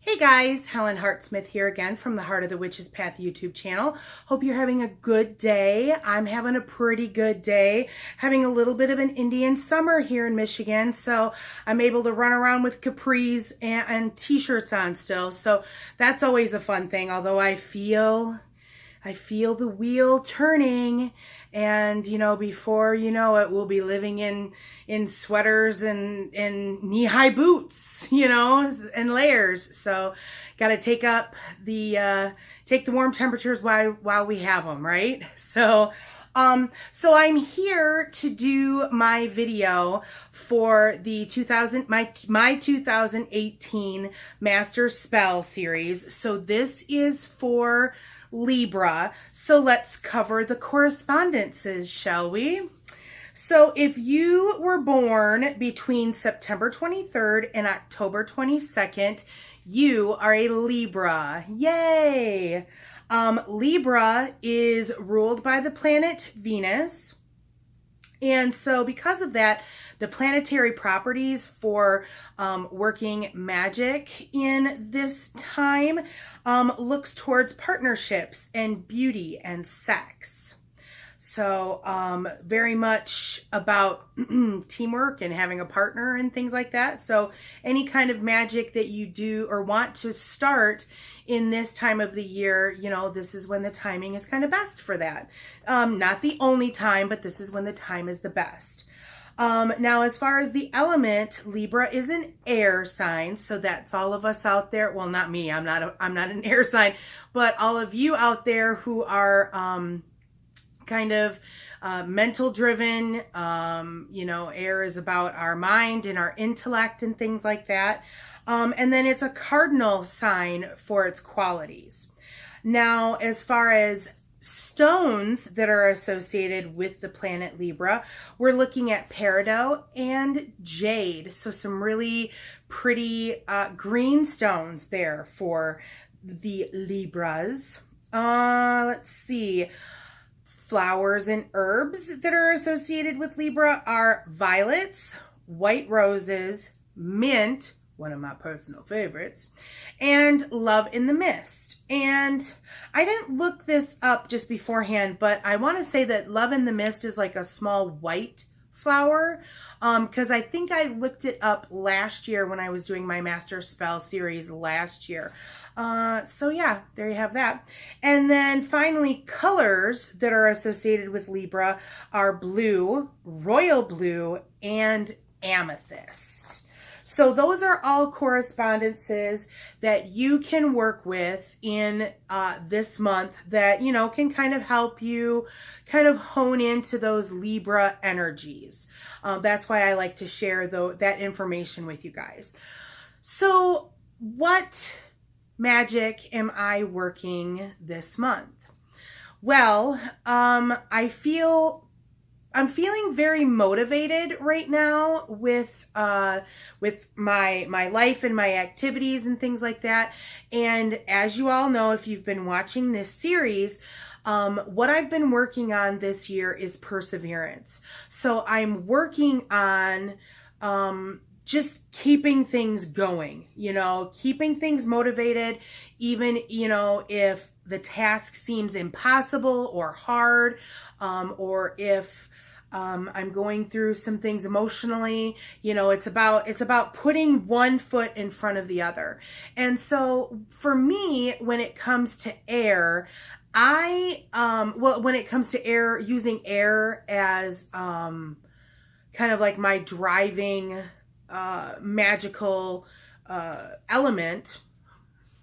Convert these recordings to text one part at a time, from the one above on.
Hey guys, Helen Hartsmith here again from the Heart of the Witch's Path YouTube channel. Hope you're having a good day. I'm having a pretty good day. Having a little bit of an Indian summer here in Michigan, so I'm able to run around with capris and t-shirts on still. So that's always a fun thing, although I feel the wheel turning, and before you know it, we'll be living in sweaters and knee-high boots, and layers. So got to take the warm temperatures while we have them, right? So I'm here to do my video for the my 2018 Master Spell series. So this is for Libra. So let's cover the correspondences, shall we? So if you were born between September 23rd and October 22nd, you are a Libra. Yay! Libra is ruled by the planet Venus. And so because of that, the planetary properties for working magic in this time looks towards partnerships and beauty and sex. So very much about teamwork and having a partner and things like that. So any kind of magic that you do or want to start in this time of the year, this is when the timing is kind of best for that. Not the only time, but this is when the time is the best. Now, as far as the element, Libra is an air sign. So that's all of us out there. Well, not me. I'm not an air sign, but all of you out there who are kind of mental driven. Air is about our mind and our intellect and things like that. And then it's a cardinal sign for its qualities. Now, as far as stones that are associated with the planet Libra, we're looking at peridot and jade. So some really pretty green stones there for the Libras. Let's see. Flowers and herbs that are associated with Libra are violets, white roses, mint, one of my personal favorites, and love in the mist. And I didn't look this up just beforehand, but I want to say that love in the mist is like a small white flower, because I think I looked it up last year when I was doing my Master Spell series last year. So yeah, there you have that. And then finally, colors that are associated with Libra are blue, royal blue, and amethyst. So those are all correspondences that you can work with in this month that, can kind of help you kind of hone into those Libra energies. That's why I like to share that information with you guys. So what magic am I working this month? Well, I'm feeling very motivated right now with my life and my activities and things like that. And as you all know, if you've been watching this series, what I've been working on this year is perseverance. So I'm working on just keeping things going, keeping things motivated, even, if the task seems impossible or hard, or if I'm going through some things emotionally, it's about putting one foot in front of the other. And so for me, when it comes to air, when it comes to air, using air as kind of like my driving magical element,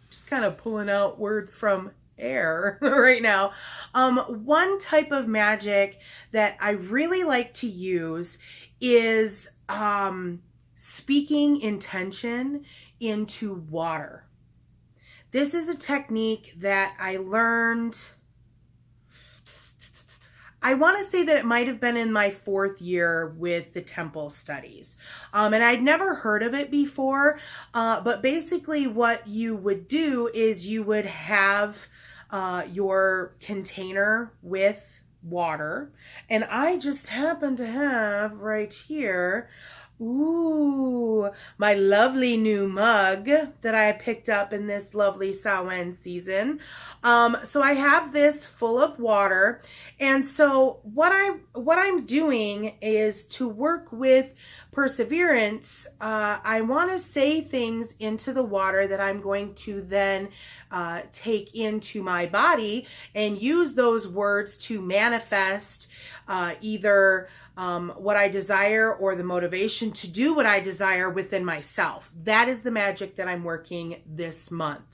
just kind of pulling out words from air right now. One type of magic that I really like to use is speaking intention into water. This is a technique that I learned, I want to say that it might have been in my 4th year with the temple studies. And I'd never heard of it before. But basically what you would do is you would have your container with water. And I just happen to have right here Ooh, my lovely new mug that I picked up in this lovely Samhain season. So I have this full of water, and so what I'm doing is to work with perseverance. I want to say things into the water that I'm going to then take into my body and use those words to manifest either what I desire or the motivation to do what I desire within myself. That is the magic that I'm working this month.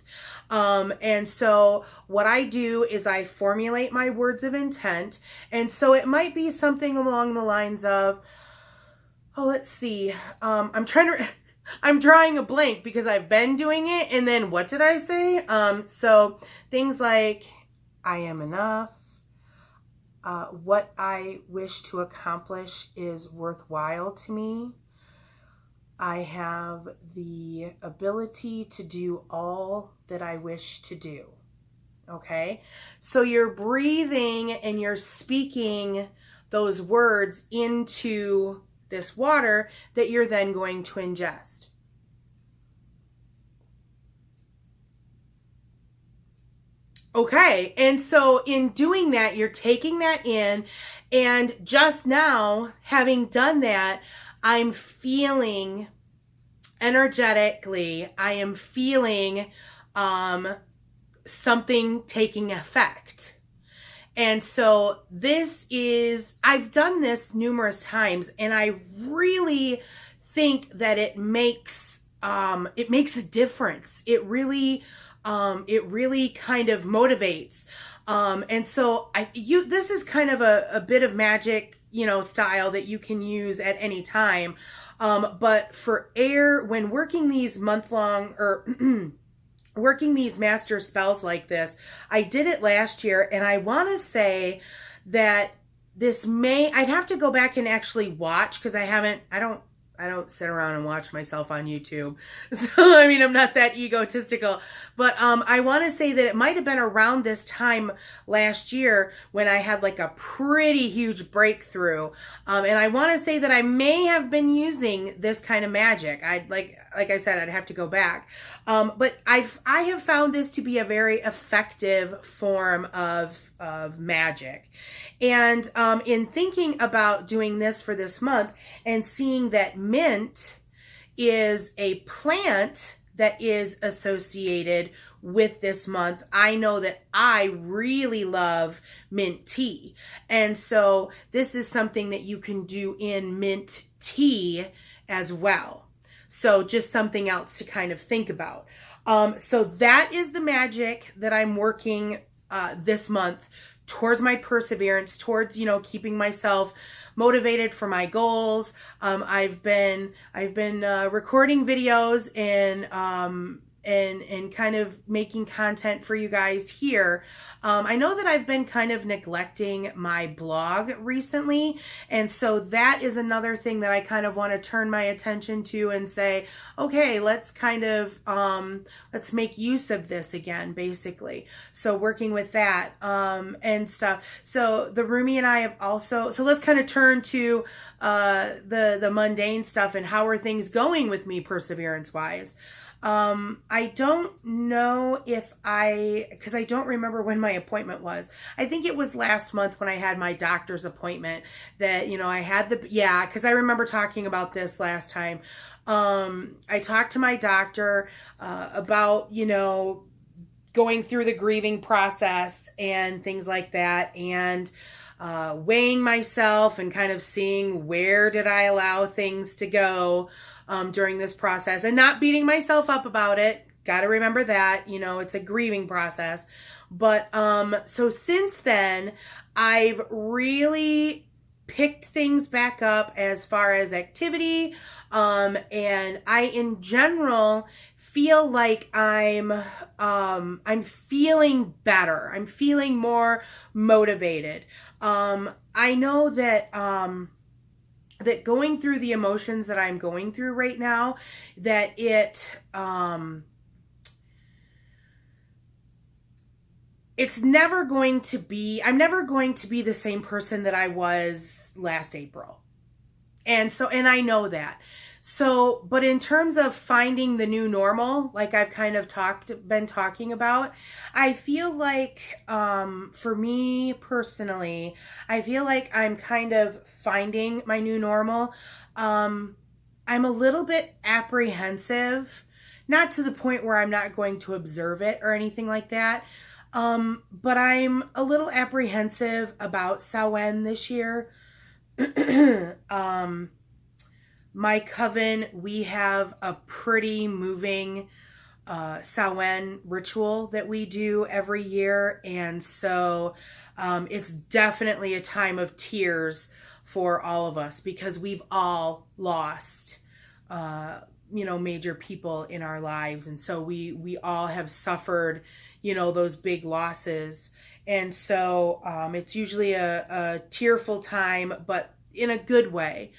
And so what I do is I formulate my words of intent. And so it might be something along the lines of, oh, let's see. I'm drawing a blank because I've been doing it. And then what did I say? So things like, I am enough. What I wish to accomplish is worthwhile to me. I have the ability to do all that I wish to do. Okay? So you're breathing and you're speaking those words into this water that you're then going to ingest. Okay, and so in doing that, you're taking that in, and just now, having done that, I'm feeling energetically, I am feeling something taking effect. And so I've done this numerous times, and I really think that it makes a difference. It really kind of motivates. And so this is kind of a bit of magic, style that you can use at any time. But for air, when working these month-long or working these master spells like this, I did it last year, and I want to say that I'd have to go back and actually watch, because I don't sit around and watch myself on YouTube. So, I'm not that egotistical. But I want to say that it might have been around this time last year when I had like a pretty huge breakthrough. And I want to say that I may have been using this kind of magic. Like I said, I'd have to go back. But I have found this to be a very effective form of magic. And in thinking about doing this for this month and seeing that mint is a plant that is associated with this month, I know that I really love mint tea. And so this is something that you can do in mint tea as well. So just something else to kind of think about. So that is the magic that I'm working this month towards my perseverance, towards, keeping myself motivated for my goals. I've been recording videos and kind of making content for you guys here. I know that I've been kind of neglecting my blog recently, and so that is another thing that I kind of want to turn my attention to and say, okay, let's kind of let's make use of this again, basically. So working with that and stuff. So the Rumi and I have also, so let's kind of turn to the mundane stuff and how are things going with me perseverance wise. I don't know because I don't remember when my appointment was. I think it was last month when I had my doctor's appointment that, I had because I remember talking about this last time. I talked to my doctor, about, going through the grieving process and things like that, and, weighing myself and kind of seeing where did I allow things to go during this process, and not beating myself up about it. Got to remember that, it's a grieving process. But so since then, I've really picked things back up as far as activity, and I in general feel like I'm feeling better. I'm feeling more motivated. I know that that going through the emotions that I'm going through right now, that it's never going to be, I'm never going to be the same person that I was last April. And I know that. So, but in terms of finding the new normal, like I've kind of been talking about, I feel like, for me personally, I feel like I'm kind of finding my new normal. I'm a little bit apprehensive, not to the point where I'm not going to observe it or anything like that. But I'm a little apprehensive about Samhain this year. My coven, we have a pretty moving Samhain ritual that we do every year. And so it's definitely a time of tears for all of us because we've all lost, major people in our lives. And so we all have suffered, those big losses. And so it's usually a tearful time, but in a good way.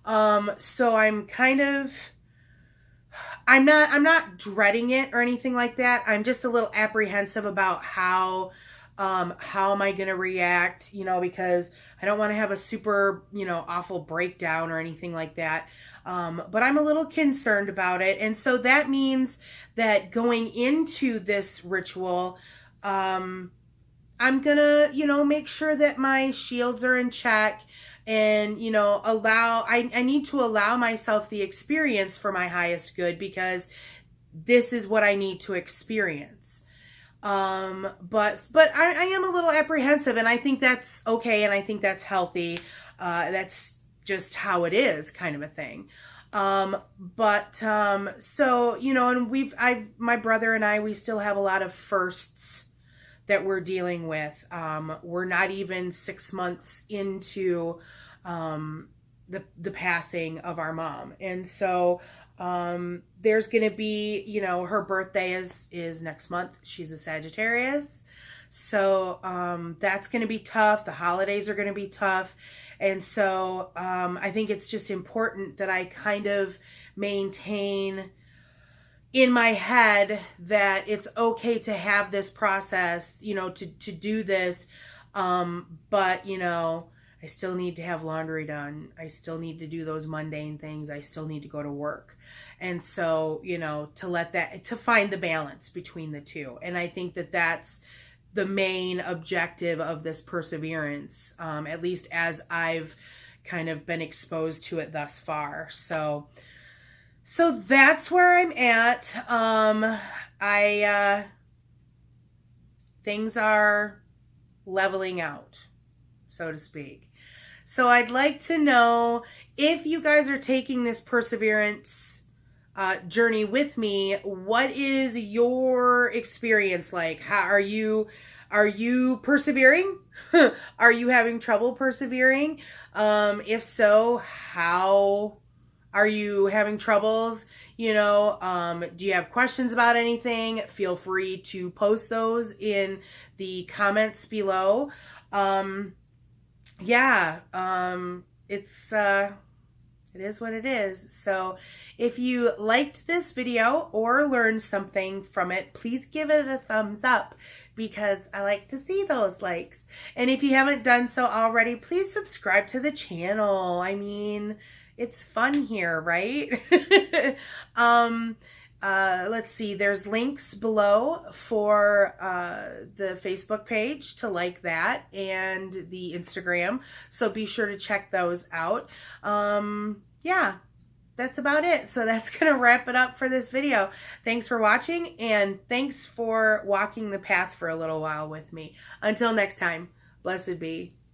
So I'm not dreading it or anything like that. I'm just a little apprehensive about how am I going to react, because I don't want to have a super, awful breakdown or anything like that. But I'm a little concerned about it. And so that means that going into this ritual, I'm going to, make sure that my shields are in check. And, I need to allow myself the experience for my highest good because this is what I need to experience. But I am a little apprehensive and I think that's okay. And I think that's healthy. That's just how it is kind of a thing. So, and my brother and I, we still have a lot of firsts that we're dealing with. We're not even 6 months into the passing of our mom. And so there's going to be, her birthday is next month. She's a Sagittarius. So that's going to be tough. The holidays are going to be tough. And so I think it's just important that I kind of maintain in my head that it's okay to have this process, to do this. But, I still need to have laundry done. I still need to do those mundane things. I still need to go to work. And so, to find the balance between the two. And I think that that's the main objective of this perseverance, at least as I've kind of been exposed to it thus far. So that's where I'm at. Things are leveling out, so to speak. So I'd like to know if you guys are taking this perseverance journey with me. What is your experience like? How are you persevering? Are you having trouble persevering? If so, how are you having troubles? Do you have questions about anything? Feel free to post those in the comments below. It is what it is. So if you liked this video or learned something from it, please give it a thumbs up because I like to see those likes. And if you haven't done so already, please subscribe to the channel. I mean, it's fun here, right? Let's see, there's links below for the Facebook page to like that and the Instagram. So be sure to check those out. That's about it. So that's going to wrap it up for this video. Thanks for watching and thanks for walking the path for a little while with me. Until next time, blessed be.